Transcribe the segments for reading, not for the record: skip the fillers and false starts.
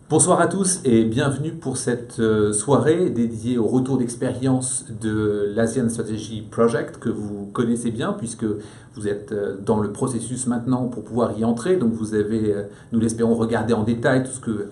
Bonsoir à tous et bienvenue pour cette soirée dédiée au retour d'expérience de l'Asian Strategy Project que vous connaissez bien puisque vous êtes dans le processus maintenant pour pouvoir y entrer. Donc vous avez, nous l'espérons, regardé en détail tout ce que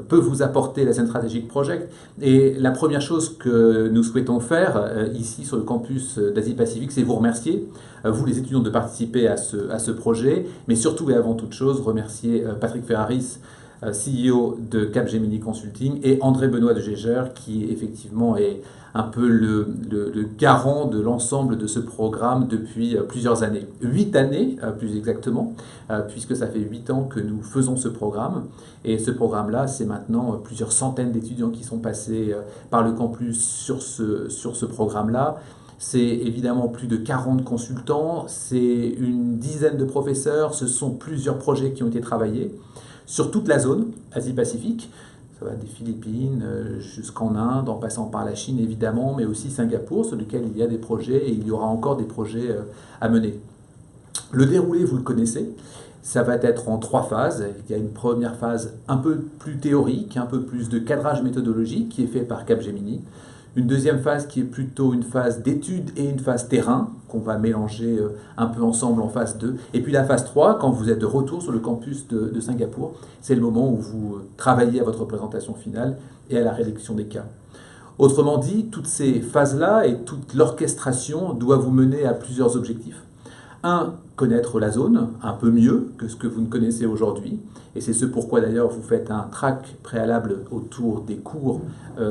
peut vous apporter l'Asian Strategic Project. Et la première chose que nous souhaitons faire ici sur le campus d'Asie-Pacifique, c'est vous remercier, vous les étudiants, de participer à ce projet, mais surtout et avant toute chose, remercier Patrick Ferraris, CEO de Capgemini Consulting, et André Benoît de Gégère, qui effectivement est un peu le garant de l'ensemble de ce programme depuis plusieurs années. 8 années, plus exactement, puisque ça fait 8 ans que nous faisons ce programme. Et ce programme-là, c'est maintenant plusieurs centaines d'étudiants qui sont passés par le campus sur ce programme-là. C'est évidemment plus de 40 consultants, c'est une dizaine de professeurs, ce sont plusieurs projets qui ont été travaillés sur toute la zone Asie-Pacifique. Ça va des Philippines jusqu'en Inde, en passant par la Chine évidemment, mais aussi Singapour, sur lequel il y a des projets et il y aura encore des projets à mener. Le déroulé, vous le connaissez, ça va être en 3 phases. Il y a une première phase un peu plus théorique, un peu plus de cadrage méthodologique qui est fait par Capgemini. Une deuxième phase qui est plutôt une phase d'étude et une phase terrain, qu'on va mélanger un peu ensemble en phase 2. Et puis la phase 3, quand vous êtes de retour sur le campus de Singapour, c'est le moment où vous travaillez à votre présentation finale et à la rédaction des cas. Autrement dit, toutes ces phases-là et toute l'orchestration doivent vous mener à plusieurs objectifs. Un, connaître la zone un peu mieux que ce que vous ne connaissez aujourd'hui. Et c'est ce pourquoi d'ailleurs vous faites un track préalable autour des cours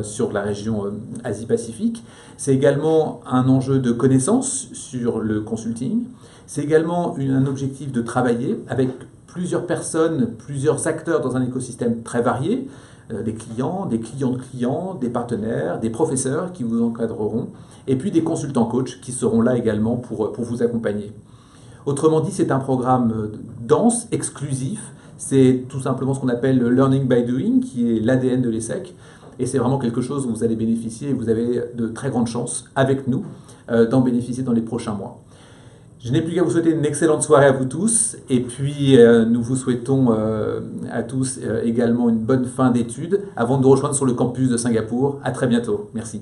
sur la région Asie-Pacifique. C'est également un enjeu de connaissance sur le consulting. C'est également un objectif de travailler avec plusieurs personnes, plusieurs acteurs dans un écosystème très varié, des clients de clients, des partenaires, des professeurs qui vous encadreront, et puis des consultants coachs qui seront là également pour vous accompagner. Autrement dit, c'est un programme dense, exclusif. C'est tout simplement ce qu'on appelle le Learning by Doing, qui est l'ADN de l'ESSEC. Et c'est vraiment quelque chose où vous allez bénéficier, et vous avez de très grandes chances, avec nous, d'en bénéficier dans les prochains mois. Je n'ai plus qu'à vous souhaiter une excellente soirée à vous tous. Et puis, nous vous souhaitons à tous également une bonne fin d'études avant de nous rejoindre sur le campus de Singapour. À très bientôt. Merci.